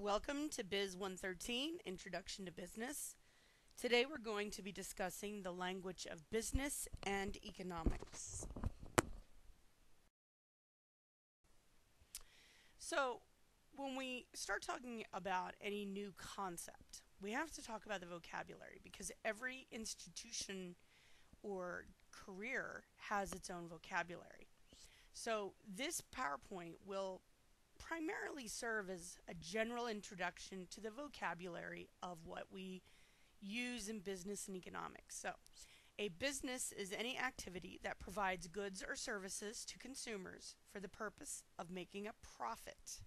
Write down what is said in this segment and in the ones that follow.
Welcome to Biz 113, Introduction to Business. Today we're going to be discussing the language of business and economics. So, when we start talking about any new concept, we have to talk about the vocabulary because every institution or career has its own vocabulary. So, this PowerPoint will primarily serve as a general introduction to the vocabulary of what we use in business and economics. So, a business is any activity that provides goods or services to consumers for the purpose of making a profit.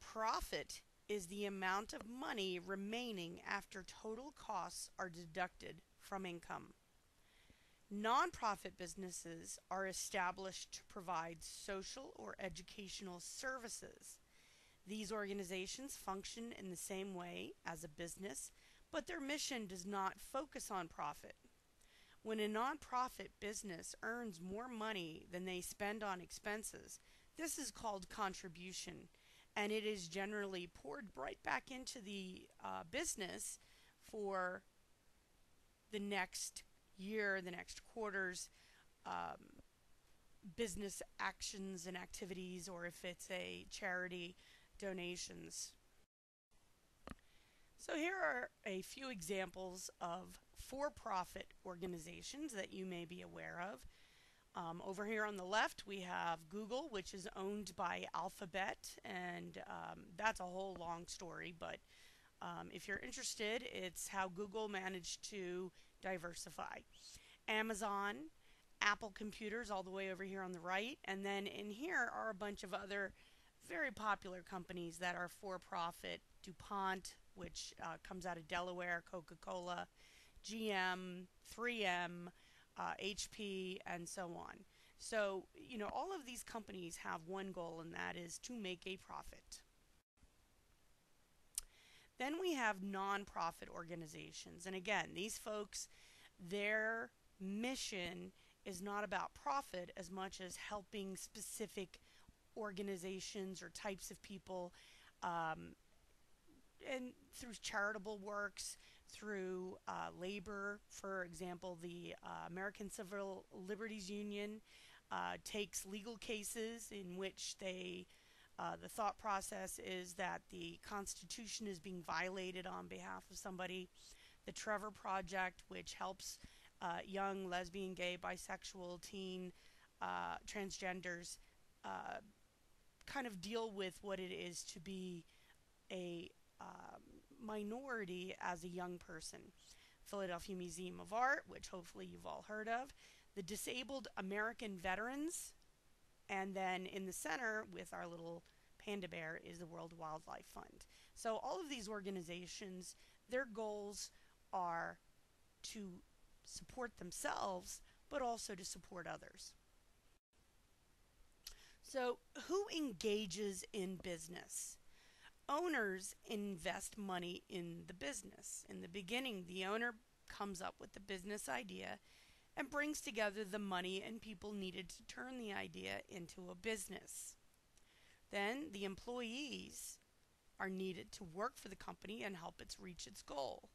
Profit is the amount of money remaining after total costs are deducted from income. Nonprofit businesses are established to provide social or educational services. These organizations function in the same way as a business, but their mission does not focus on profit. When a nonprofit business earns more money than they spend on expenses, this is called contribution, and it is generally poured right back into the business for the next year, the next quarter's business actions and activities, or if it's a charity, donations. So here are a few examples of for-profit organizations that you may be aware of. Over here on the left, we have Google, which is owned by Alphabet, and that's a whole long story, but if you're interested, it's how Google managed to diversify. Amazon, Apple Computers, all the way over here on the right, and then in here are a bunch of other very popular companies that are for-profit. DuPont, which comes out of Delaware, Coca-Cola, GM, 3M, HP, and so on. So, all of these companies have one goal, and that is to make a profit. Then we have nonprofit organizations. And again, these folks, their mission is not about profit as much as helping specific organizations or types of people, and through charitable works, through labor. For example, the American Civil Liberties Union takes legal cases in which the thought process is that the Constitution is being violated on behalf of somebody. The Trevor Project, which helps young lesbian, gay, bisexual, teen, transgenders kind of deal with what it is to be a minority as a young person. Philadelphia Museum of Art, which hopefully you've all heard of. The Disabled American Veterans. And then in the center with our little panda bear is the World Wildlife Fund. So all of these organizations, their goals are to support themselves, but also to support others. So who engages in business? Owners invest money in the business. In the beginning, the owner comes up with the business idea and brings together the money and people needed to turn the idea into a business. Then the employees are needed to work for the company and help it reach its goal.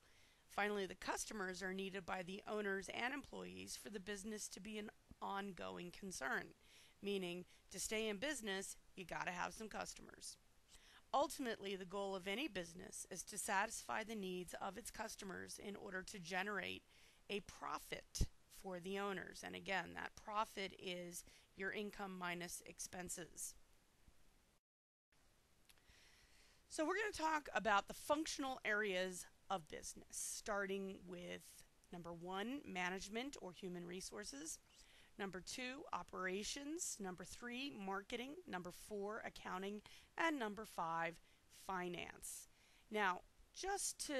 Finally, the customers are needed by the owners and employees for the business to be an ongoing concern, meaning to stay in business, you got to have some customers. Ultimately, the goal of any business is to satisfy the needs of its customers in order to generate a profit for the owners. And again, that profit is your income minus expenses. So we're going to talk about the functional areas of business, starting with number 1, management or human resources. Number 2, operations. Number 3, marketing. Number 4, accounting. And number 5, finance. Now, just to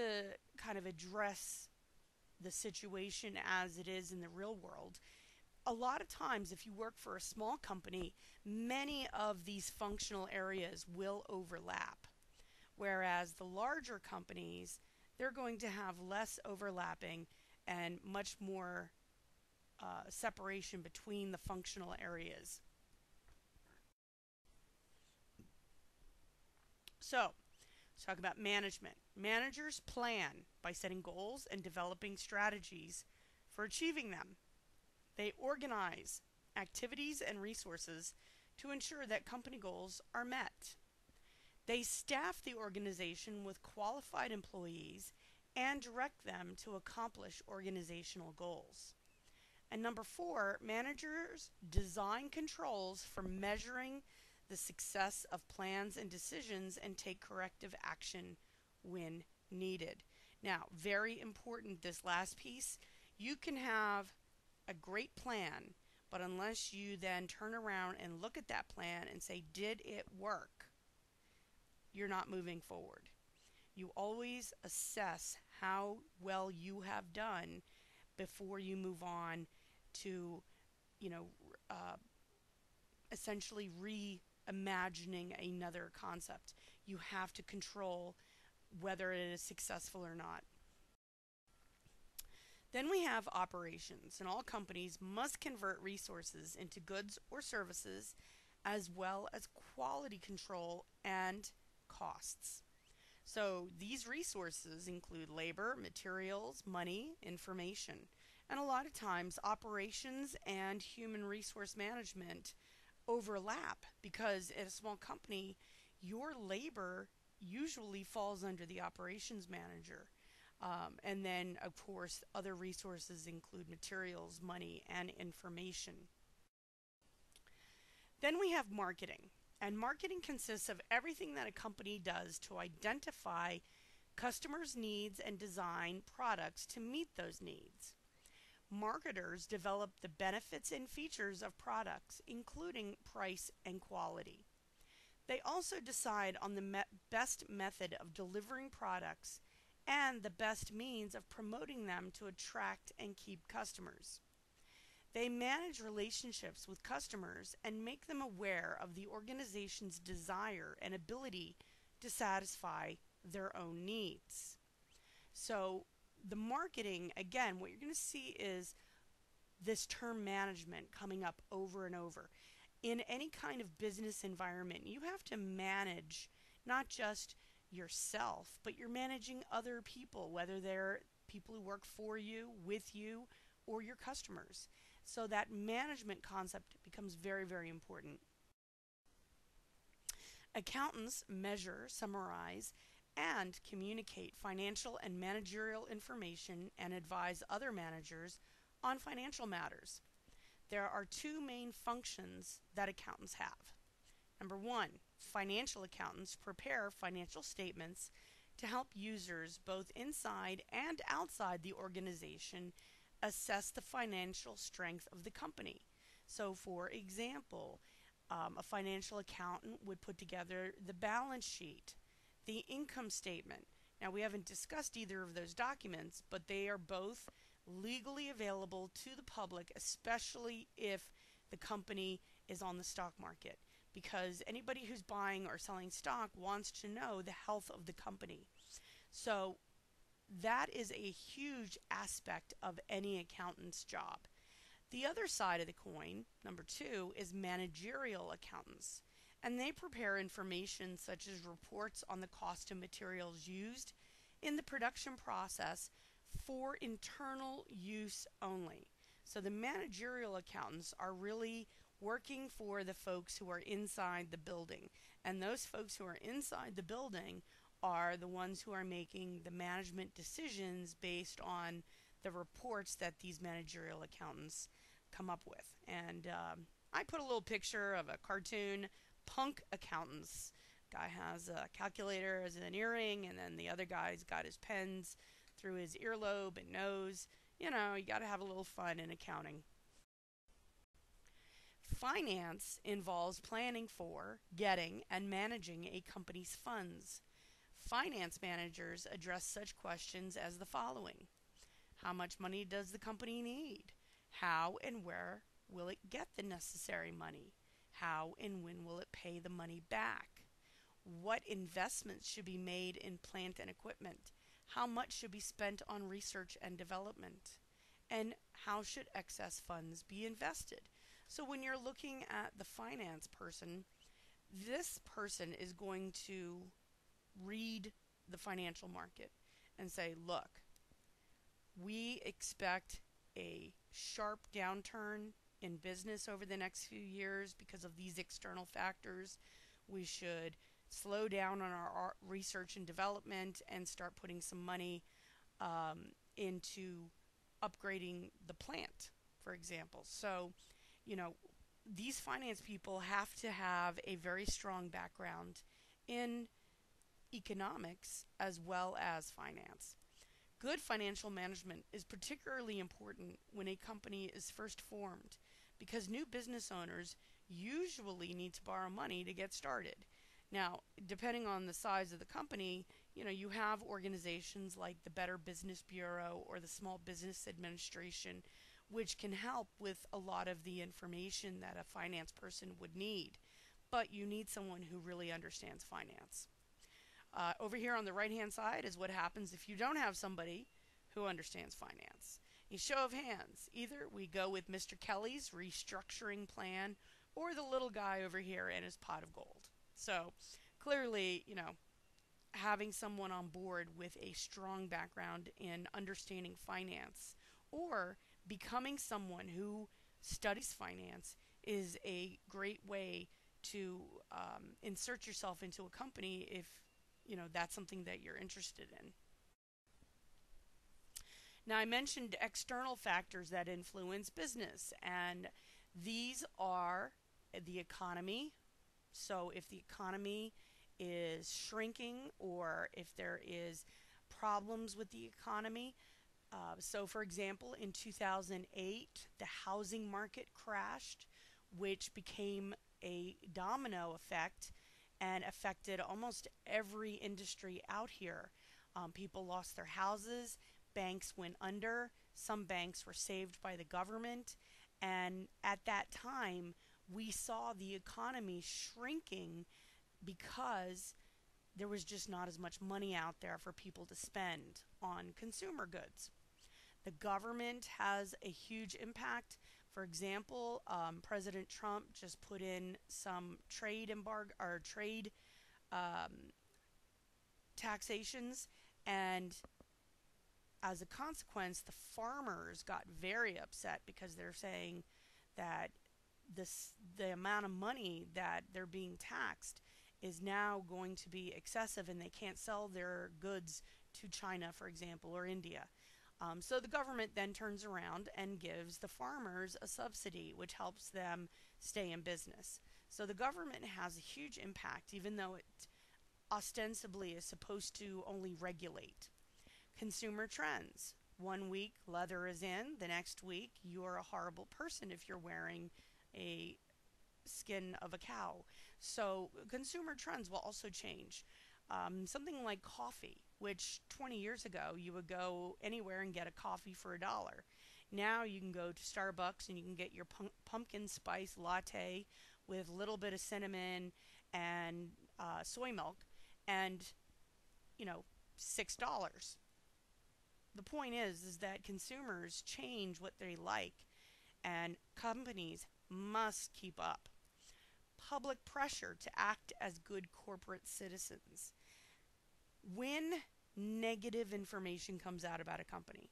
kind of address the situation as it is in the real world, a lot of times if you work for a small company, many of these functional areas will overlap. Whereas the larger companies, they're going to have less overlapping and much more separation between the functional areas. So, Let's talk about management. Managers plan by setting goals and developing strategies for achieving them. They organize activities and resources to ensure that company goals are met. They staff the organization with qualified employees and direct them to accomplish organizational goals. And number four, managers design controls for measuring the success of plans and decisions and take corrective action when needed. Now, very important, this last piece, you can have a great plan, but unless you then turn around and look at that plan and say, did it work? You're not moving forward. You always assess how well you have done before you move on to, you know, uh, essentially reimagining another concept. You have to control whether it is successful or not. Then we have operations, and all companies must convert resources into goods or services, as well as quality control and costs. So these resources include labor, materials, money, information. And a lot of times operations and human resource management overlap because at a small company, your labor usually falls under the operations manager. And then, of course, other resources include materials, money, and information. Then we have marketing. And marketing consists of everything that a company does to identify customers' needs and design products to meet those needs. Marketers develop the benefits and features of products, including price and quality. They also decide on the best method of delivering products and the best means of promoting them to attract and keep customers. They manage relationships with customers and make them aware of the organization's desire and ability to satisfy their own needs. So the marketing, again, what you're going to see is this term management coming up over and over. In any kind of business environment, you have to manage not just yourself, but you're managing other people, whether they're people who work for you, with you, or your customers. So that management concept becomes very, very important. Accountants measure, summarize, and communicate financial and managerial information and advise other managers on financial matters. There are two main functions that accountants have. Number one, financial accountants prepare financial statements to help users both inside and outside the organization assess the financial strength of the company. So, for example, a financial accountant would put together the balance sheet, the income statement. Now, we haven't discussed either of those documents, but they are both legally available to the public, especially if the company is on the stock market, because anybody who's buying or selling stock wants to know the health of the company. So that is a huge aspect of any accountant's job. The other side of the coin, number two, is managerial accountants. And they prepare information such as reports on the cost of materials used in the production process for internal use only. So the managerial accountants are really working for the folks who are inside the building. And those folks who are inside the building are the ones who are making the management decisions based on the reports that these managerial accountants come up with. And I put a little picture of a cartoon, punk accountants. Guy has a calculator as an earring, and then the other guy's got his pens through his earlobe and nose. You know, you got to have a little fun in accounting. Finance involves planning for, getting, and managing a company's funds. Finance managers address such questions as the following. How much money does the company need? How and where will it get the necessary money? How and when will it pay the money back? What investments should be made in plant and equipment? How much should be spent on research and development? And how should excess funds be invested? So when you're looking at the finance person, this person is going to read the financial market and say, look, we expect a sharp downturn in business over the next few years because of these external factors. We should slow down on our research and development and start putting some money into upgrading the plant, for example. So, you know, these finance people have to have a very strong background in economics as well as finance. Good financial management is particularly important when a company is first formed because new business owners usually need to borrow money to get started. Now, depending on the size of the company, you have organizations like the Better Business Bureau or the Small Business Administration, which can help with a lot of the information that a finance person would need. But you need someone who really understands finance. Over here on the right hand side is what happens if you don't have somebody who understands finance. A show of hands. Either we go with Mr. Kelly's restructuring plan or the little guy over here and his pot of gold. So clearly, having someone on board with a strong background in understanding finance or becoming someone who studies finance is a great way to insert yourself into a company if that's something that you're interested in. Now, I mentioned external factors that influence business, and these are the economy. So if the economy is shrinking or if there is problems with the economy. So for example, in 2008, the housing market crashed, which became a domino effect and affected almost every industry out here. People lost their houses, banks went under, some banks were saved by the government, and at that time, we saw the economy shrinking because there was just not as much money out there for people to spend on consumer goods. The government has a huge impact. For example, President Trump just put in some trade embargo or trade taxations, and as a consequence, the farmers got very upset because they're saying that the amount of money that they're being taxed is now going to be excessive and they can't sell their goods to China, for example, or India. So the government then turns around and gives the farmers a subsidy, which helps them stay in business. So the government has a huge impact, even though it ostensibly is supposed to only regulate. Consumer trends. One week, leather is in. The next week, you're a horrible person if you're wearing a skin of a cow. So consumer trends will also change. Something like coffee, which 20 years ago you would go anywhere and get a coffee for $1. Now you can go to Starbucks and you can get your pumpkin spice latte with a little bit of cinnamon and soy milk and, $6. The point is that consumers change what they like and companies must keep up. Public pressure to act as good corporate citizens. When negative information comes out about a company,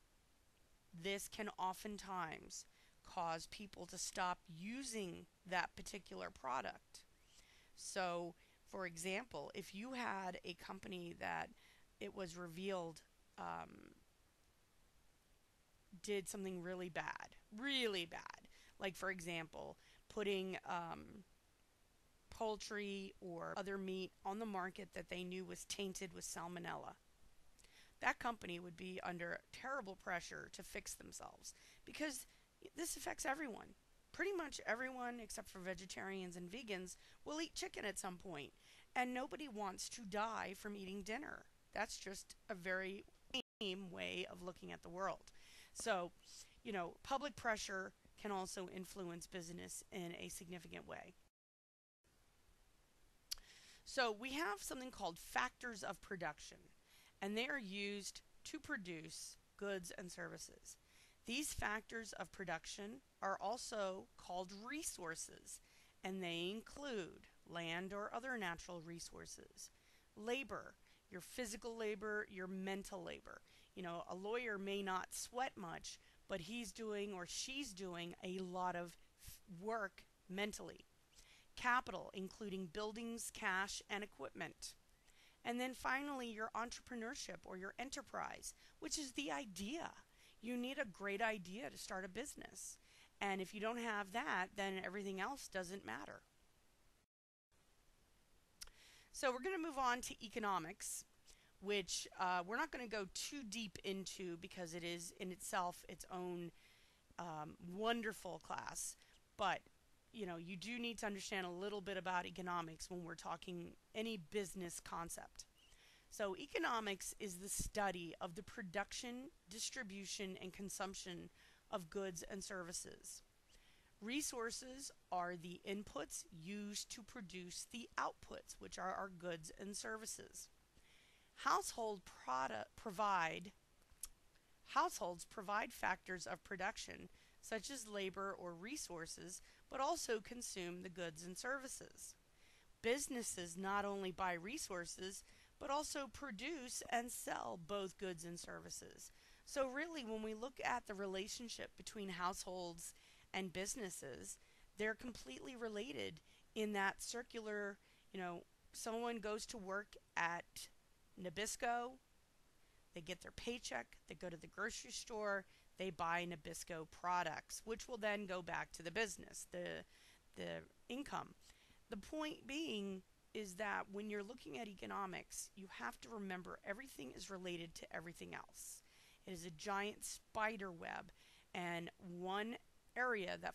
this can oftentimes cause people to stop using that particular product. So, for example, if you had a company that it was revealed did something really bad, like for example, putting poultry or other meat on the market that they knew was tainted with salmonella, that company would be under terrible pressure to fix themselves because this affects everyone. Pretty much everyone except for vegetarians and vegans will eat chicken at some point, and nobody wants to die from eating dinner. That's just a very lame way of looking at the world. So, public pressure can also influence business in a significant way. So we have something called factors of production, and they are used to produce goods and services. These factors of production are also called resources, and they include land or other natural resources, labor, your physical labor, your mental labor. You know, a lawyer may not sweat much, but he's doing or she's doing a lot of work mentally. Capital, including buildings, cash, and equipment. And then finally, your entrepreneurship or your enterprise, which is the idea. You need a great idea to start a business. And if you don't have that, then everything else doesn't matter. So we're going to move on to economics, which we're not going to go too deep into because it is in itself its own wonderful class. But you know, you do need to understand a little bit about economics when we're talking any business concept. So, economics is the study of the production, distribution, and consumption of goods and services. Resources are the inputs used to produce the outputs, which are our goods and services. Household product provide Households provide factors of production, such as labor or resources, but also consume the goods and services. Businesses not only buy resources, but also produce and sell both goods and services. So, really, when we look at the relationship between households and businesses, they're completely related in that circular, you know, someone goes to work at Nabisco, they get their paycheck, they go to the grocery store, they buy Nabisco products, which will then go back to the business, the income. The point being is that when you're looking at economics, you have to remember everything is related to everything else. It is a giant spider web, and one area that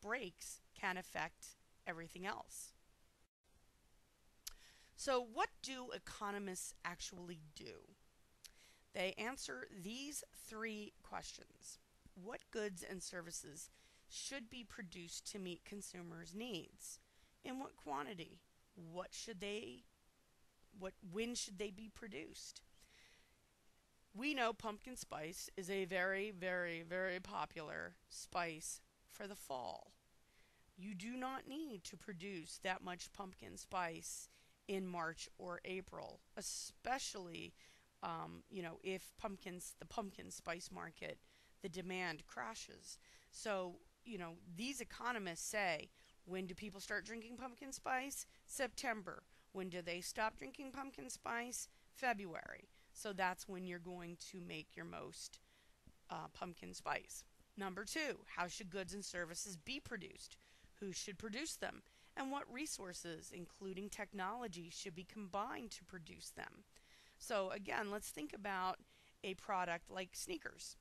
breaks, can affect everything else. So, what do economists actually do? They answer these three questions. What goods and services should be produced to meet consumers' needs? In what quantity? When should they be produced? We know pumpkin spice is a very, very, very popular spice for the fall. You do not need to produce that much pumpkin spice in March or April, especially if the pumpkin spice market, the demand crashes. So, these economists say, when do people start drinking pumpkin spice? September. When do they stop drinking pumpkin spice? February. So that's when you're going to make your most pumpkin spice. Number two, how should goods and services be produced? Who should produce them? And what resources, including technology, should be combined to produce them? So again, let's think about a product like sneakers.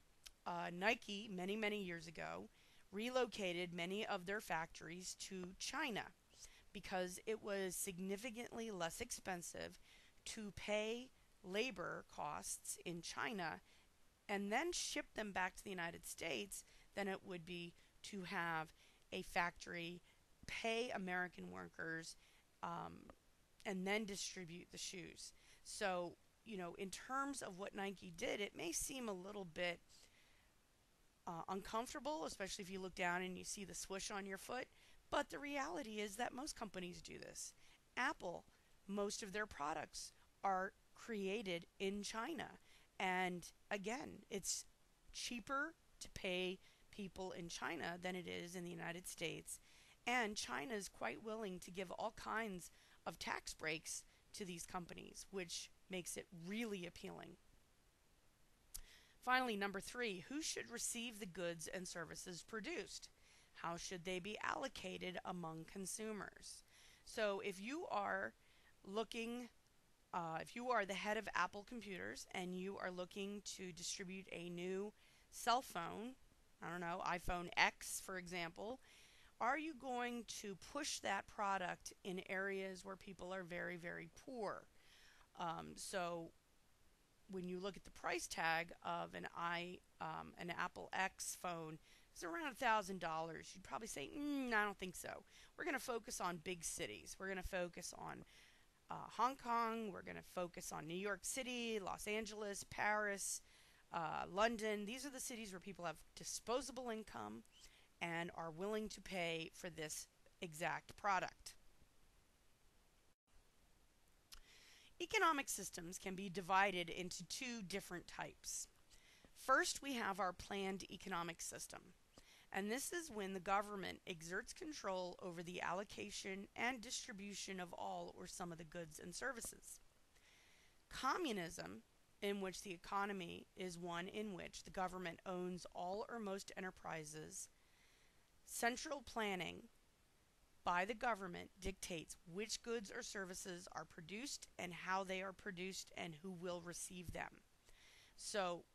Nike, many, many years ago, relocated many of their factories to China because it was significantly less expensive to pay labor costs in China and then ship them back to the United States than it would be to have a factory pay American workers and then distribute the shoes. So, in terms of what Nike did, it may seem a little bit uncomfortable, especially if you look down and you see the swoosh on your foot. But the reality is that most companies do this. Apple, most of their products are created in China. And again, it's cheaper to pay people in China than it is in the United States. And China is quite willing to give all kinds of tax breaks to these companies, which makes it really appealing. Finally, number three, who should receive the goods and services produced? How should they be allocated among consumers? So if you are the head of Apple Computers and you are looking to distribute a new cell phone, I don't know, iPhone X, for example, are you going to push that product in areas where people are very, very poor? So when you look at the price tag of an Apple X phone, it's around $1,000. You'd probably say, I don't think so. We're going to focus on big cities. We're going to focus on Hong Kong. We're going to focus on New York City, Los Angeles, Paris, London. These are the cities where people have disposable income and are willing to pay for this exact product. Economic systems can be divided into two different types. First, we have our planned economic system, and this is when the government exerts control over the allocation and distribution of all or some of the goods and services. Communism, in which the economy is one in which the government owns all or most enterprises, central planning by the government dictates which goods or services are produced and how they are produced and who will receive them. So,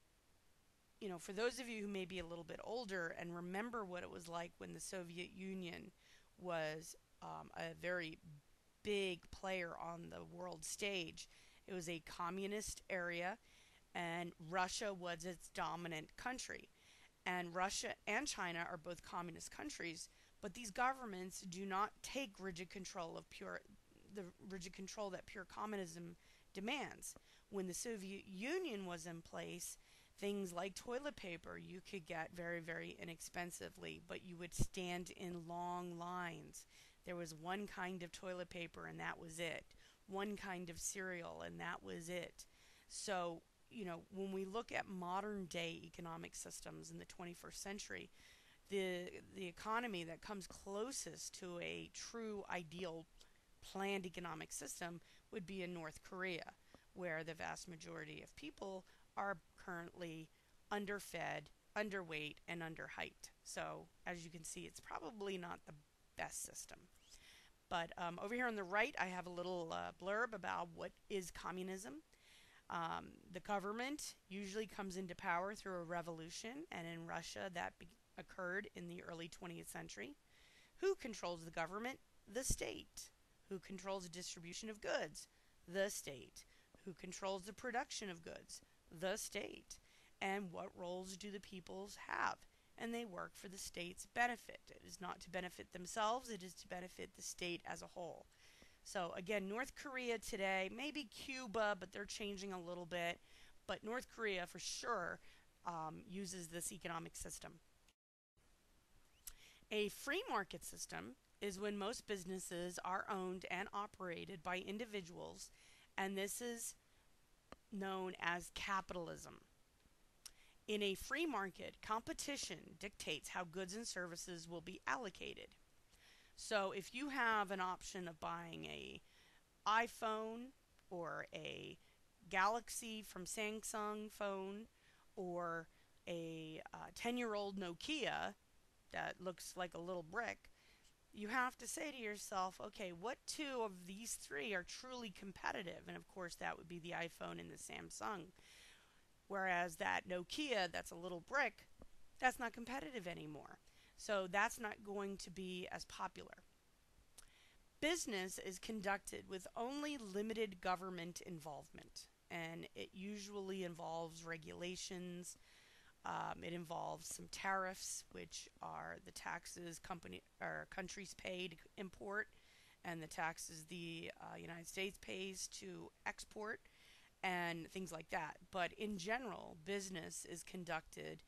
for those of you who may be a little bit older and remember what it was like when the Soviet Union was a very big player on the world stage, it was a communist area and Russia was its dominant country. And Russia and China are both communist countries, but these governments do not take the rigid control that pure communism demands. When the Soviet Union was in place, things like toilet paper you could get very, very inexpensively, but you would stand in long lines. There was one kind of toilet paper and that was it. One kind of cereal and that was it. So, when we look at modern day economic systems in the 21st century, the economy that comes closest to a true ideal planned economic system would be in North Korea, where the vast majority of people are currently underfed, underweight, and underhyped. So, as you can see, it's probably not the best system. But over here on the right, I have a little blurb about what is communism. The government usually comes into power through a revolution, and in Russia that occurred in the early 20th century. Who controls the government? The state. Who controls the distribution of goods? The state. Who controls the production of goods? The state. And what roles do the peoples have? And they work for the state's benefit. It is not to benefit themselves, it is to benefit the state as a whole. So again, North Korea today, maybe Cuba, but they're changing a little bit. But North Korea for sure uses this economic system. A free market system is when most businesses are owned and operated by individuals, and this is known as capitalism. In a free market, competition dictates how goods and services will be allocated. So if you have an option of buying a iPhone or a Galaxy from Samsung phone or a 10-year-old Nokia that looks like a little brick, you have to say to yourself, okay, what two of these three are truly competitive? And of course, that would be the iPhone and the Samsung. Whereas that Nokia, that's a little brick, that's not competitive anymore. So that's not going to be as popular. Business is conducted with only limited government involvement, and it usually involves regulations. It involves some tariffs, which are the taxes countries pay to import, and the taxes the United States pays to export, and things like that. But in general, business is conducted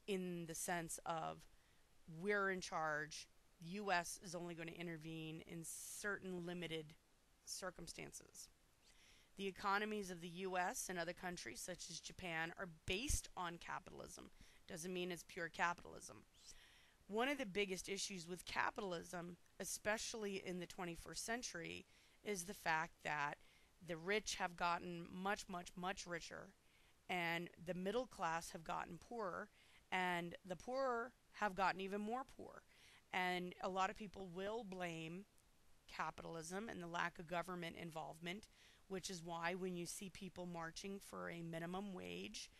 in the sense of we're in charge. The U.S. is only going to intervene in certain limited circumstances. The economies of the U.S. and other countries, such as Japan, are based on capitalism. Doesn't mean it's pure capitalism. One of the biggest issues with capitalism, especially in the 21st century, is the fact that the rich have gotten much, much, much richer, and the middle class have gotten poorer, and the poor have gotten even more poor. And a lot of people will blame capitalism and the lack of government involvement, which is why when you see people marching for a minimum wage,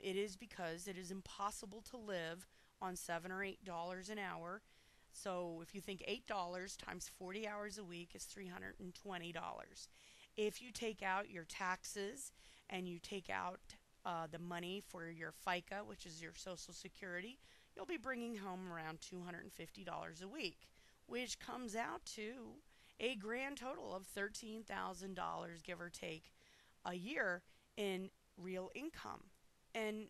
it is because it is impossible to live on $7 or $8 an hour. So if you think $8 times 40 hours a week is $320. If you take out your taxes and you take out the money for your FICA, which is your Social Security, you'll be bringing home around $250 a week, which comes out to a grand total of $13,000, give or take, a year in real income. And,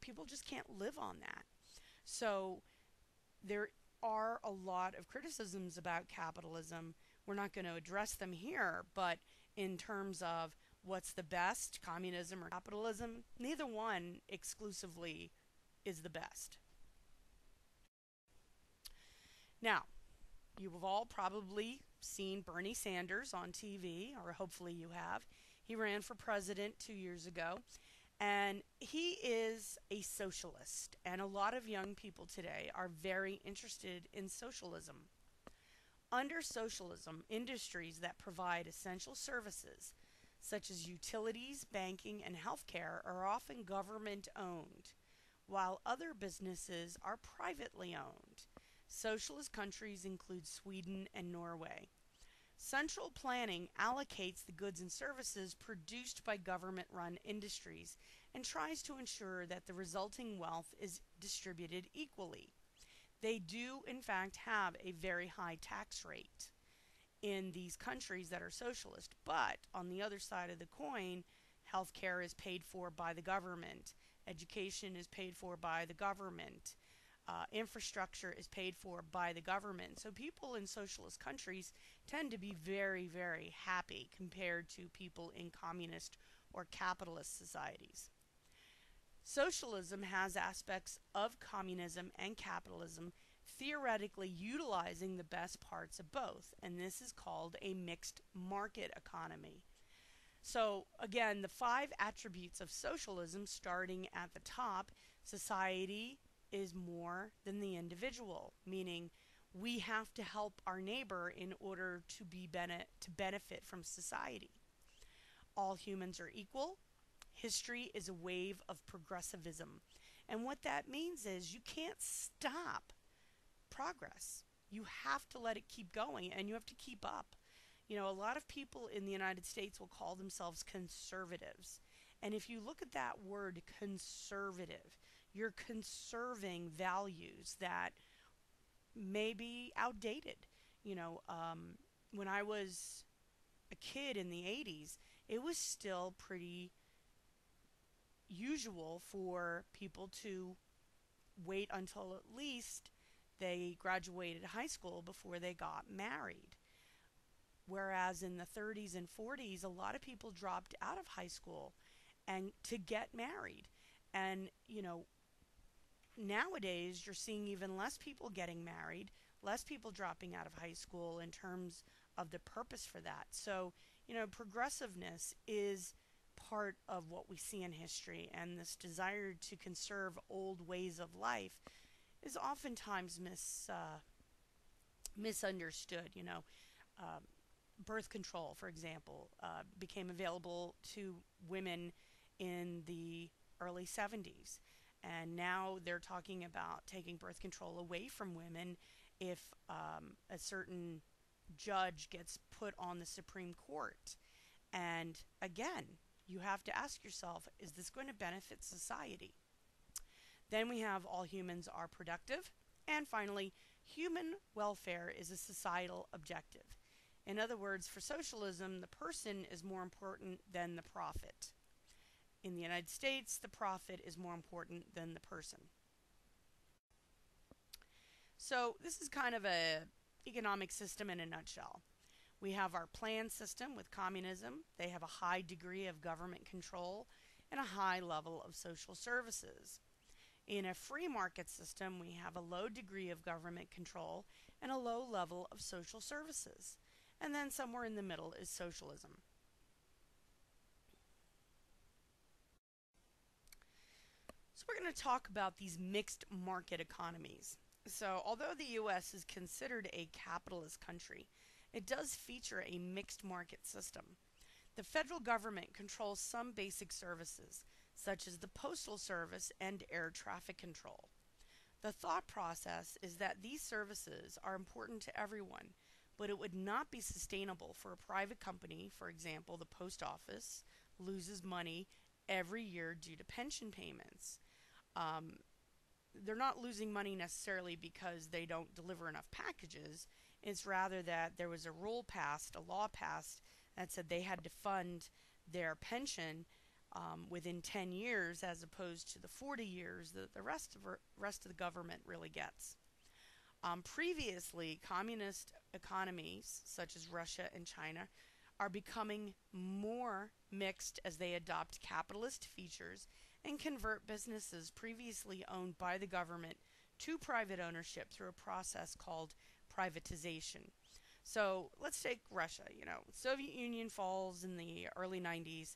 people just can't live on that. So there are a lot of criticisms about capitalism. We're not going to address them here, but in terms of what's the best, communism or capitalism. Neither one exclusively is the best. Now, you've all probably seen Bernie Sanders on TV, or hopefully you have. He ran for president 2 years ago, and he is a socialist. And a lot of young people today are very interested in socialism. Under socialism, industries that provide essential services, such as utilities, banking, and healthcare, are often government owned, while other businesses are privately owned. Socialist countries include Sweden and Norway. Central planning allocates the goods and services produced by government run industries and tries to ensure that the resulting wealth is distributed equally. They do, in fact, have a very high tax rate in these countries that are socialist, but on the other side of the coin, healthcare is paid for by the government, education is paid for by the government. Infrastructure is paid for by the government. So people in socialist countries tend to be very, very happy compared to people in communist or capitalist societies. Socialism has aspects of communism and capitalism, theoretically utilizing the best parts of both, and this is called a mixed market economy. So again, the 5 attributes of socialism, starting at the top: society is more than the individual, meaning we have to help our neighbor in order to benefit from society. All humans are equal. History is a wave of progressivism. And what that means is you can't stop progress. You have to let it keep going, and you have to keep up. You know, a lot of people in the United States will call themselves conservatives. And if you look at that word conservative, you're conserving values that may be outdated. You know, when I was a kid in the 80s, it was still pretty usual for people to wait until at least they graduated high school before they got married. Whereas in the 30s and 40s, a lot of people dropped out of high school and to get married. And, you know, nowadays you're seeing even less people getting married, less people dropping out of high school in terms of the purpose for that. So, you know, progressiveness is part of what we see in history, and this desire to conserve old ways of life is oftentimes misunderstood. You know, birth control, for example, became available to women in the early 70s. And now they're talking about taking birth control away from women if a certain judge gets put on the Supreme Court. And again, you have to ask yourself, is this going to benefit society? Then we have all humans are productive. And finally, human welfare is a societal objective. In other words, for socialism, the person is more important than the profit. In the United States, the profit is more important than the person. So this is kind of a economic system in a nutshell. We have our planned system with communism. They have a high degree of government control and a high level of social services. In a free market system, we have a low degree of government control and a low level of social services. And then somewhere in the middle is socialism. So we're going to talk about these mixed market economies. So although the U.S. is considered a capitalist country, it does feature a mixed market system. The federal government controls some basic services, such as the postal service and air traffic control. The thought process is that these services are important to everyone, but it would not be sustainable for a private company. For example, the post office loses money every year due to pension payments. They're not losing money necessarily because they don't deliver enough packages. It's rather that there was a law passed, that said they had to fund their pension within 10 years as opposed to the 40 years that the rest of the government really gets. Previously, communist economies such as Russia and China are becoming more mixed as they adopt capitalist features and convert businesses previously owned by the government to private ownership through a process called privatization. So let's take Russia. Soviet Union falls in the early 90s,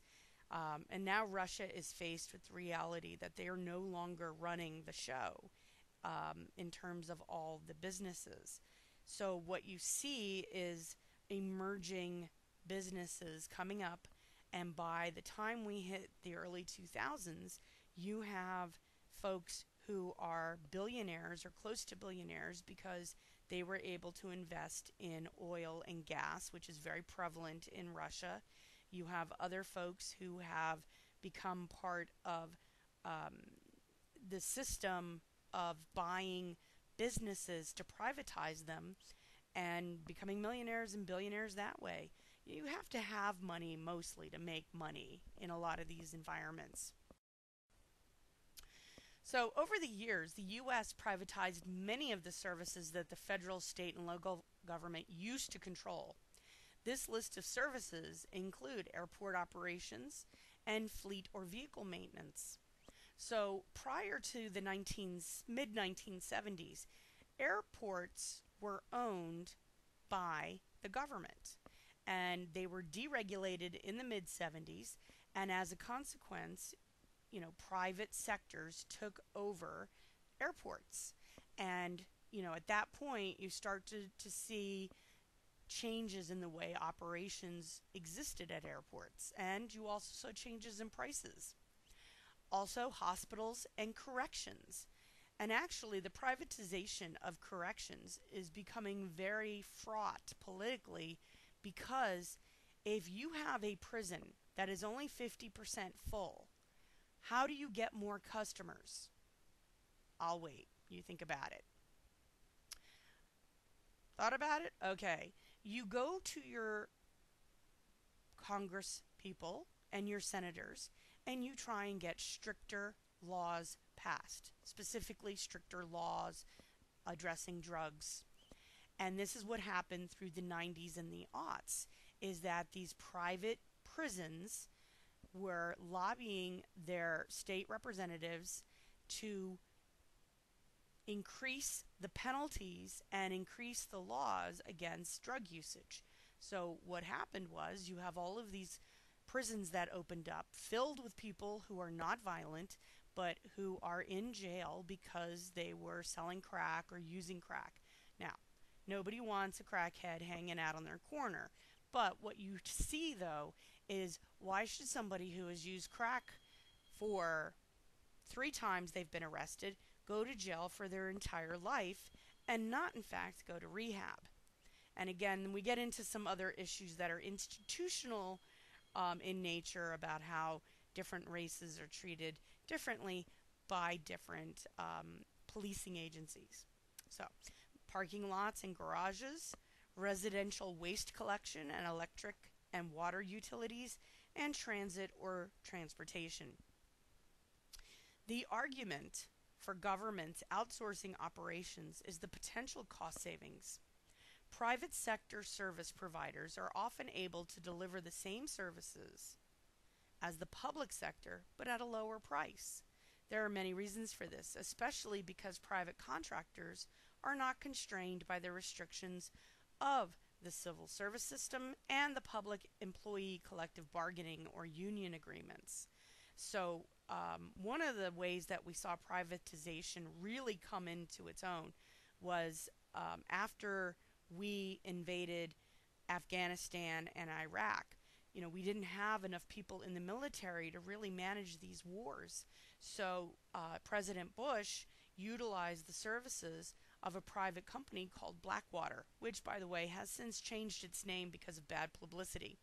and now Russia is faced with the reality that they are no longer running the show in terms of all the businesses. So what you see is emerging businesses coming up, and by the time we hit the early 2000s, you have folks who are billionaires or close to billionaires because they were able to invest in oil and gas, which is very prevalent in Russia. You have other folks who have become part of um, the system of buying businesses to privatize them and becoming millionaires and billionaires that way. You have to have money mostly to make money in a lot of these environments. So, over the years, the U.S. privatized many of the services that the federal, state, and local government used to control. This list of services include airport operations and fleet or vehicle maintenance. So, prior to the mid 1970s, airports were owned by the government, and they were deregulated in the mid 70s, and as a consequence, private sectors took over airports. And, at that point, you start to see changes in the way operations existed at airports, and you also saw changes in prices. Also, hospitals and corrections. And actually, the privatization of corrections is becoming very fraught politically because if you have a prison that is only 50% full, how do you get more customers? I'll wait. You think about it. Thought about it? Okay. You go to your Congress people and your senators and you try and get stricter laws passed, specifically stricter laws addressing drugs. And this is what happened through the 90s and the aughts, is that these private prisons were lobbying their state representatives to increase the penalties and increase the laws against drug usage. So what happened was you have all of these prisons that opened up filled with people who are not violent but who are in jail because they were selling crack or using crack. Now, nobody wants a crackhead hanging out on their corner. But what you see, though, is why should somebody who has used crack for 3 times they've been arrested go to jail for their entire life and not, in fact, go to rehab? And again, we get into some other issues that are institutional in nature about how different races are treated differently by different policing agencies. So, parking lots and garages, residential waste collection and electric and water utilities, and transit or transportation. The argument for governments outsourcing operations is the potential cost savings. Private sector service providers are often able to deliver the same services as the public sector, but at a lower price. There are many reasons for this, especially because private contractors are not constrained by the restrictions of the civil service system and the public employee collective bargaining or union agreements. So one of the ways that we saw privatization really come into its own was after we invaded Afghanistan and Iraq. We didn't have enough people in the military to really manage these wars. So President Bush utilized the services of a private company called Blackwater, which, by the way, has since changed its name because of bad publicity.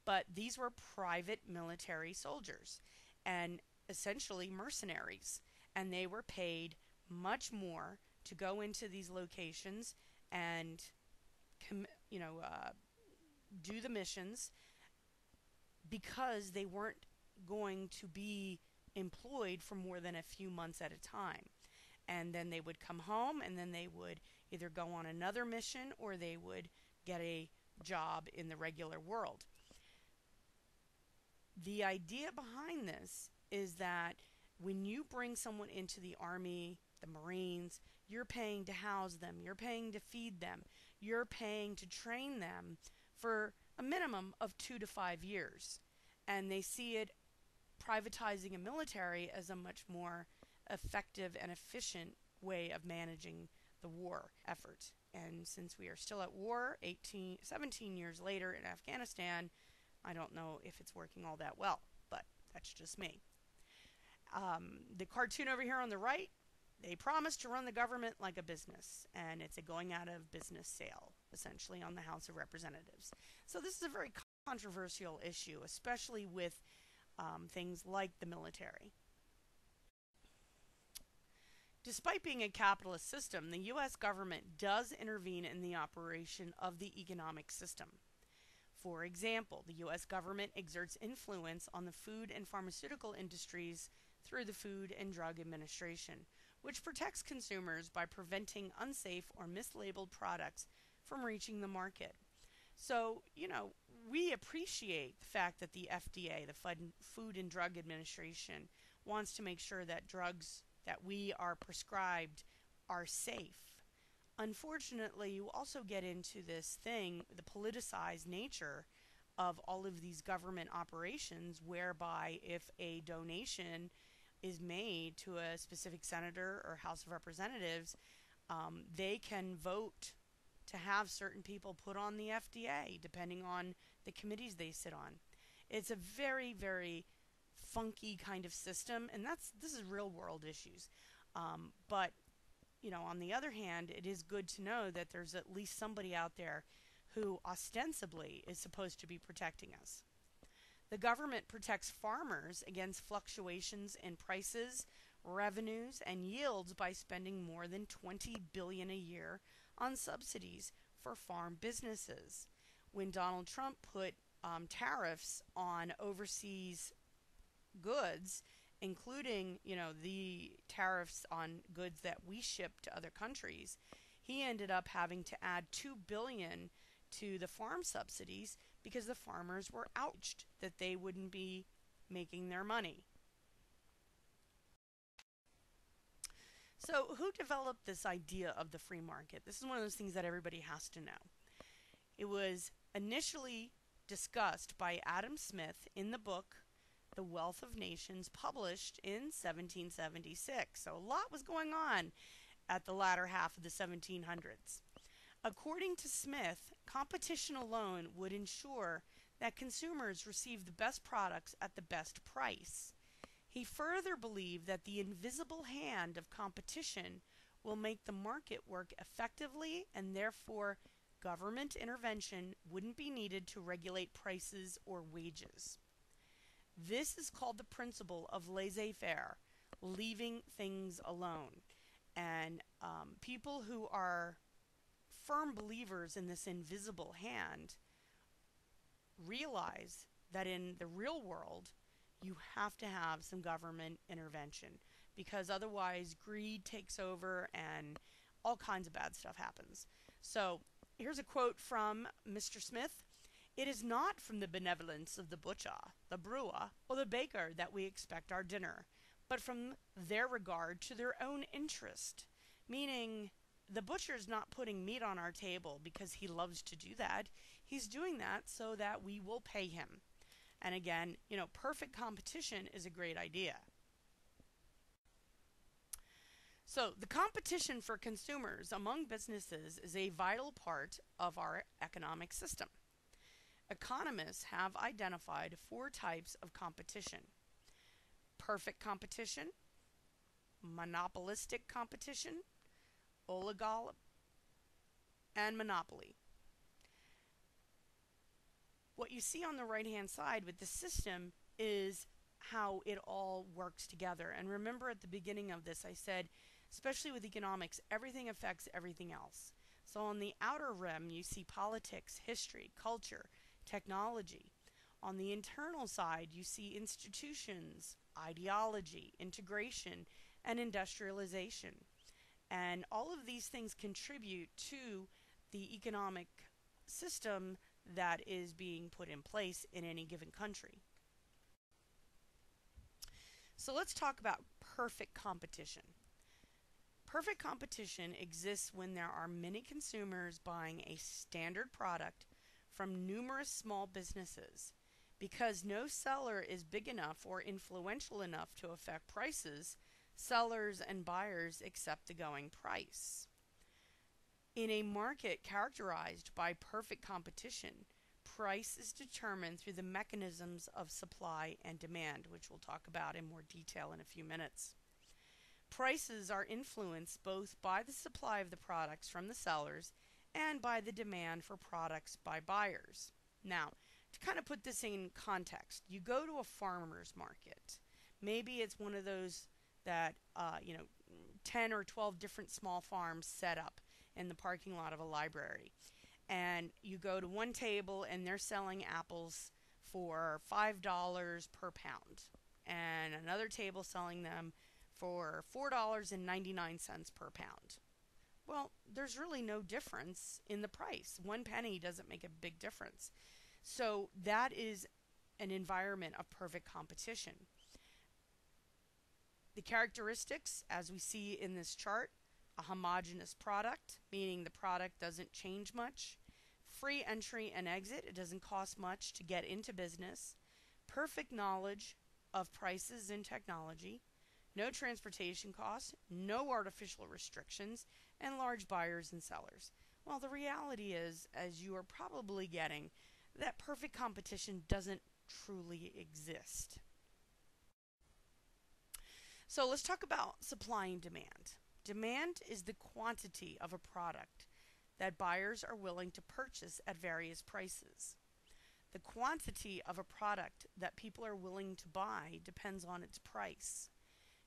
But these were private military soldiers and essentially mercenaries, and they were paid much more to go into these locations and do the missions because they weren't going to be employed for more than a few months at a time. And then they would come home and then they would either go on another mission or they would get a job in the regular world. The idea behind this is that when you bring someone into the Army, the Marines, you're paying to house them, you're paying to feed them, you're paying to train them for a minimum of 2 to 5 years. And they see it privatizing a military as a much more effective and efficient way of managing the war effort. And since we are still at war 17 years later in Afghanistan, I don't know if it's working all that well, but that's just me. The cartoon over here on the right, they promise to run the government like a business, and it's a going out of business sale, essentially, on the House of Representatives. So this is a very controversial issue, especially with things like the military. Despite being a capitalist system, the U.S. government does intervene in the operation of the economic system. For example, the U.S. government exerts influence on the food and pharmaceutical industries through the Food and Drug Administration, which protects consumers by preventing unsafe or mislabeled products from reaching the market. So, we appreciate the fact that the FDA, the Food and Drug Administration, wants to make sure that drugs that we are prescribed are safe. Unfortunately, you also get into this thing, the politicized nature of all of these government operations, whereby if a donation is made to a specific senator or House of Representatives, they can vote to have certain people put on the FDA, depending on the committees they sit on. It's a very, very funky kind of system, and this is real world issues. But on the other hand, it is good to know that there's at least somebody out there who ostensibly is supposed to be protecting us. The government protects farmers against fluctuations in prices, revenues, and yields by spending more than $20 billion a year on subsidies for farm businesses. When Donald Trump put tariffs on overseas goods, including, the tariffs on goods that we ship to other countries, he ended up having to add $2 billion to the farm subsidies because the farmers were outraged that they wouldn't be making their money. So, who developed this idea of the free market? This is one of those things that everybody has to know. It was initially discussed by Adam Smith in the book The Wealth of Nations, published in 1776. So a lot was going on at the latter half of the 1700s. According to Smith, competition alone would ensure that consumers receive the best products at the best price. He further believed that the invisible hand of competition will make the market work effectively, and therefore government intervention wouldn't be needed to regulate prices or wages. This is called the principle of laissez-faire, leaving things alone. And people who are firm believers in this invisible hand realize that in the real world, you have to have some government intervention, because otherwise greed takes over and all kinds of bad stuff happens. So here's a quote from Mr. Smith. "It is not from the benevolence of the butcher, the brewer, or the baker that we expect our dinner, but from their regard to their own interest." Meaning, the butcher's not putting meat on our table because he loves to do that. He's doing that so that we will pay him. And again, perfect competition is a great idea. So the competition for consumers among businesses is a vital part of our economic system. Economists have identified 4 types of competition: perfect competition, monopolistic competition, oligopoly, and monopoly. What you see on the right-hand side with the system is how it all works together. And remember, at the beginning of this, I said, especially with economics, everything affects everything else. So on the outer rim, you see politics, history, culture, technology. On the internal side, you see institutions, ideology, integration, and industrialization. And all of these things contribute to the economic system that is being put in place in any given country. So let's talk about perfect competition. Perfect competition exists when there are many consumers buying a standard product from numerous small businesses. Because no seller is big enough or influential enough to affect prices, sellers and buyers accept the going price. In a market characterized by perfect competition, price is determined through the mechanisms of supply and demand, which we'll talk about in more detail in a few minutes. Prices are influenced both by the supply of the products from the sellers and by the demand for products by buyers. Now, to kind of put this in context, you go to a farmer's market. Maybe it's one of those that, 10 or 12 different small farms set up in the parking lot of a library. And you go to one table and they're selling apples for $5 per pound. And another table selling them for $4.99 per pound. Well, there's really no difference in the price. 1 penny doesn't make a big difference. So that is an environment of perfect competition. The characteristics, as we see in this chart, a homogeneous product, meaning the product doesn't change much. Free entry and exit, it doesn't cost much to get into business. Perfect knowledge of prices and technology. No transportation costs, no artificial restrictions, and large buyers and sellers. Well, the reality is, as you are probably getting, that perfect competition doesn't truly exist. So let's talk about supply and demand. Demand is the quantity of a product that buyers are willing to purchase at various prices. The quantity of a product that people are willing to buy depends on its price.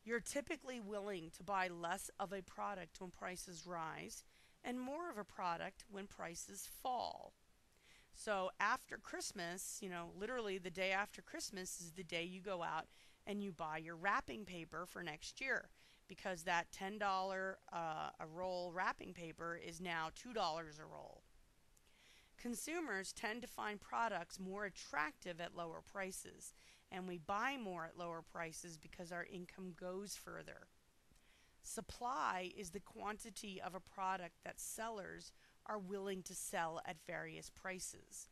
You're typically willing to buy less of a product when prices rise and more of a product when prices fall. So after Christmas, literally the day after Christmas is the day you go out and you buy your wrapping paper for next year, because that $10 a roll wrapping paper is now $2 a roll. Consumers tend to find products more attractive at lower prices, and we buy more at lower prices because our income goes further. Supply is the quantity of a product that sellers are willing to sell at various prices.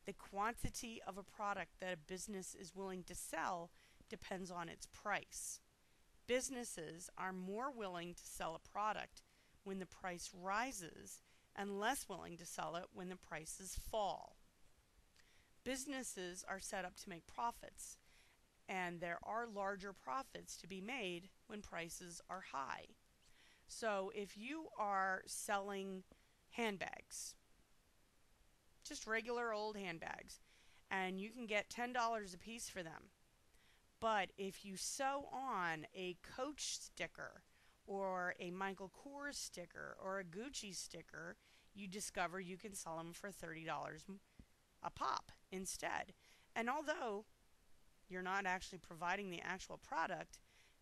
The quantity of a product that a business is willing to sell depends on its price. Businesses are more willing to sell a product when the price rises and less willing to sell it when the prices fall. Businesses are set up to make profits, and there are larger profits to be made when prices are high. So if you are selling handbags, just regular old handbags, and you can get $10 a piece for them, but if you sew on a Coach sticker or a Michael Kors sticker or a Gucci sticker, you discover you can sell them for $30 a pop instead. And although you're not actually providing the actual product,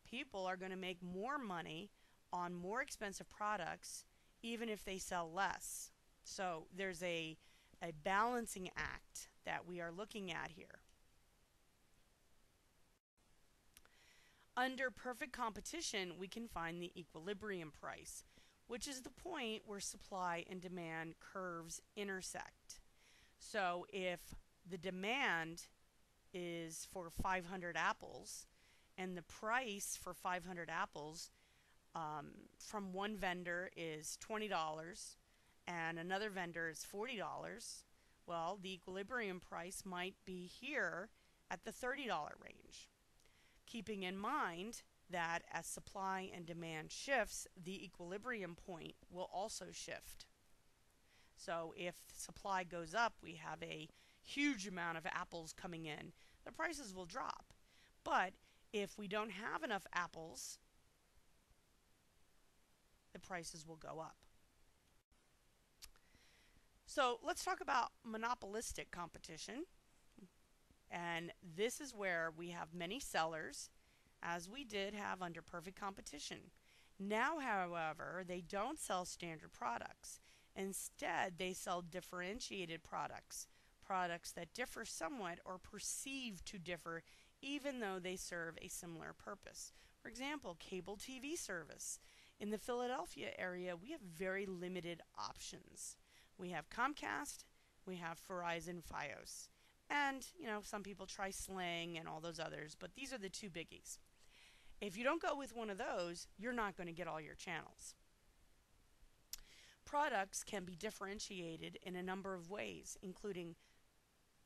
people are going to make more money on more expensive products even if they sell less. So there's a balancing act that we are looking at here. Under perfect competition, we can find the equilibrium price, which is the point where supply and demand curves intersect. So if the demand is for 500 apples and the price for 500 apples from one vendor is $20 and another vendor is $40, well, the equilibrium price might be here at the $30 range. Keeping in mind that as supply and demand shifts, the equilibrium point will also shift. So if supply goes up, we have a huge amount of apples coming in, the prices will drop. But if we don't have enough apples, the prices will go up. So let's talk about monopolistic competition. And this is where we have many sellers, as we did have under perfect competition. Now, however, they don't sell standard products. Instead, they sell differentiated products, products that differ somewhat or perceive to differ even though they serve a similar purpose. For example, cable TV service. In the Philadelphia area, we have very limited options. We have Comcast, we have Verizon Fios. And, some people try Sling and all those others, but these are the two biggies. If you don't go with one of those, you're not going to get all your channels. Products can be differentiated in a number of ways, including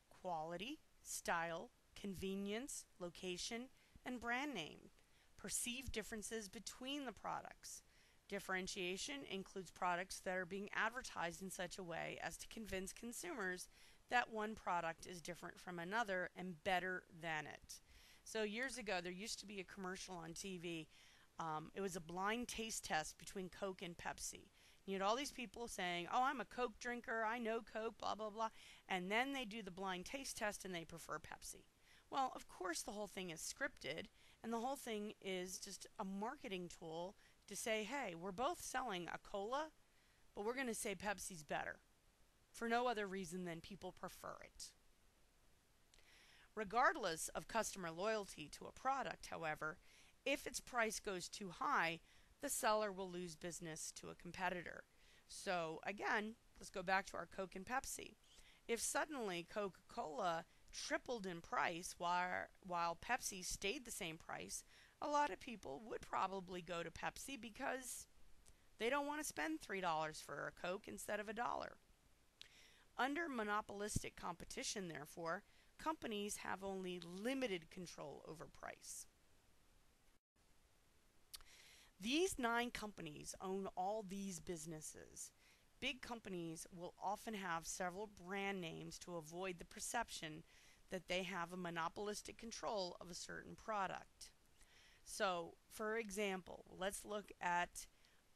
quality, style, convenience, location, and brand name. Perceived differences between the products. Differentiation includes products that are being advertised in such a way as to convince consumers that one product is different from another and better than it. So years ago, there used to be a commercial on TV. It was a blind taste test between Coke and Pepsi. You had all these people saying, oh, I'm a Coke drinker, I know Coke, blah, blah, blah. And then they do the blind taste test and they prefer Pepsi. Well, of course, the whole thing is scripted, and the whole thing is just a marketing tool to say, hey, we're both selling a cola, but we're going to say Pepsi's better, for no other reason than people prefer it. Regardless of customer loyalty to a product, however, if its price goes too high, the seller will lose business to a competitor. So again, let's go back to our Coke and Pepsi. If suddenly Coca-Cola tripled in price while Pepsi stayed the same price, a lot of people would probably go to Pepsi because they don't want to spend $3 for a Coke instead of $1. Under monopolistic competition, therefore, companies have only limited control over price. These 9 companies own all these businesses. Big companies will often have several brand names to avoid the perception that they have a monopolistic control of a certain product. So, for example, let's look at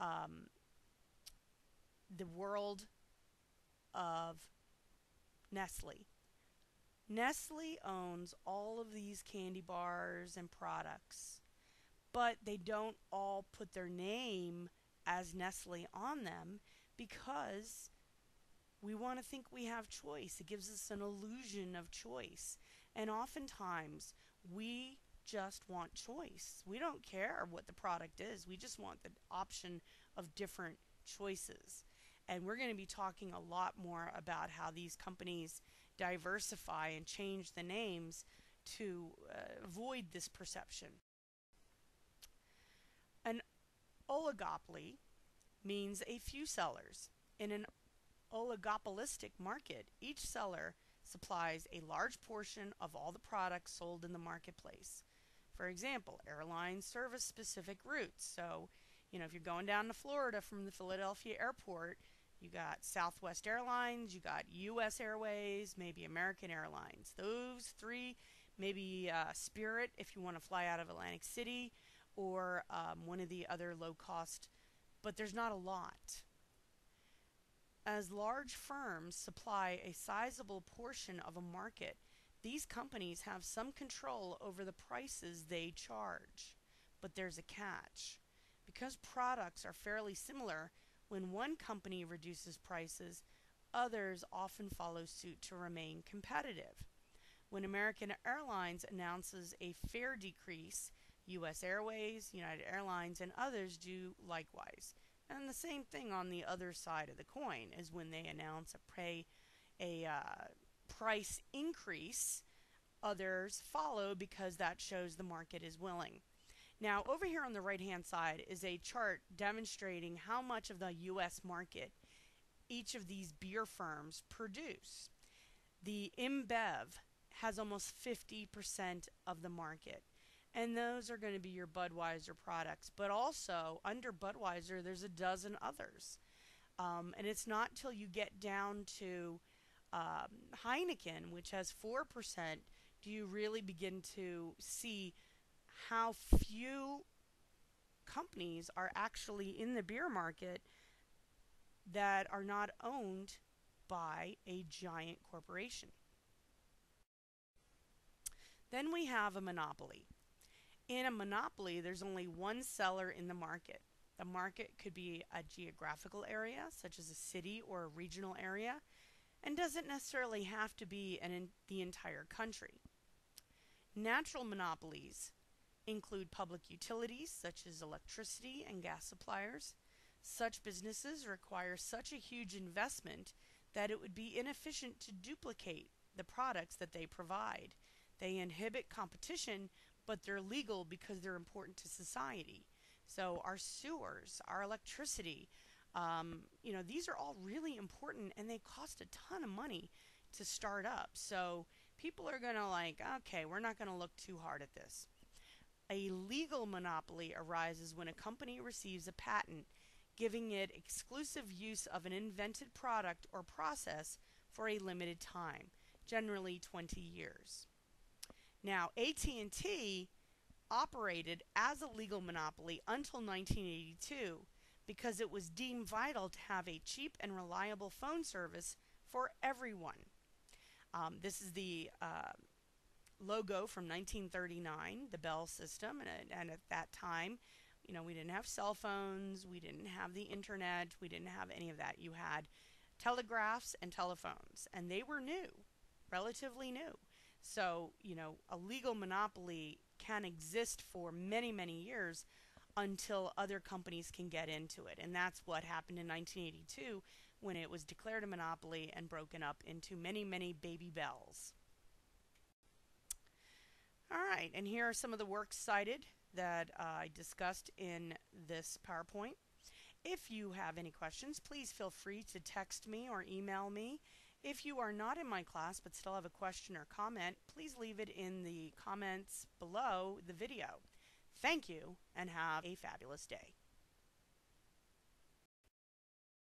the world of Nestle. Nestle owns all of these candy bars and products, but they don't all put their name as Nestle on them because we want to think we have choice. It gives us an illusion of choice. And oftentimes, we just want choice. We don't care what the product is. We just want the option of different choices. And we're going to be talking a lot more about how these companies diversify and change the names to avoid this perception. An oligopoly means a few sellers. In an oligopolistic market, each seller supplies a large portion of all the products sold in the marketplace. For example, airlines service specific routes. So, if you're going down to Florida from the Philadelphia airport, you got Southwest Airlines, you got U.S. Airways, maybe American Airlines. Those 3, maybe Spirit if you want to fly out of Atlantic City, or one of the other low cost, but there's not a lot. As large firms supply a sizable portion of a market, these companies have some control over the prices they charge. But there's a catch. Because products are fairly similar, when one company reduces prices, others often follow suit to remain competitive. When American Airlines announces a fare decrease, U.S. Airways, United Airlines, and others do likewise. And the same thing on the other side of the coin is when they announce a price increase, others follow because that shows the market is willing. Now, over here on the right-hand side is a chart demonstrating how much of the U.S. market each of these beer firms produce. The InBev has almost 50% of the market. And those are going to be your Budweiser products. But also, under Budweiser, there's a dozen others. And it's not till you get down to Heineken, which has 4%, do you really begin to see how few companies are actually in the beer market that are not owned by a giant corporation. Then we have a monopoly. In a monopoly, there's only one seller in the market. The market could be a geographical area, such as a city or a regional area, and doesn't necessarily have to be the entire country. Natural monopolies include public utilities such as electricity and gas suppliers. Such businesses require such a huge investment that it would be inefficient to duplicate the products that they provide. They inhibit competition, but they're legal because they're important to society. So our sewers, our electricity, these are all really important and they cost a ton of money to start up. So people are going to okay, we're not going to look too hard at this. A legal monopoly arises when a company receives a patent giving it exclusive use of an invented product or process for a limited time, generally 20 years. Now, AT&T operated as a legal monopoly until 1982 because it was deemed vital to have a cheap and reliable phone service for everyone. This is the logo from 1939, the Bell system, and at that time, we didn't have cell phones, we didn't have the internet, we didn't have any of that. You had telegraphs and telephones, and they were new, relatively new. So, a legal monopoly can exist for many, many years until other companies can get into it. And that's what happened in 1982 when it was declared a monopoly and broken up into many, many baby bells. All right, and here are some of the works cited that I discussed in this PowerPoint. If you have any questions, please feel free to text me or email me. If you are not in my class but still have a question or comment, please leave it in the comments below the video. Thank you and have a fabulous day.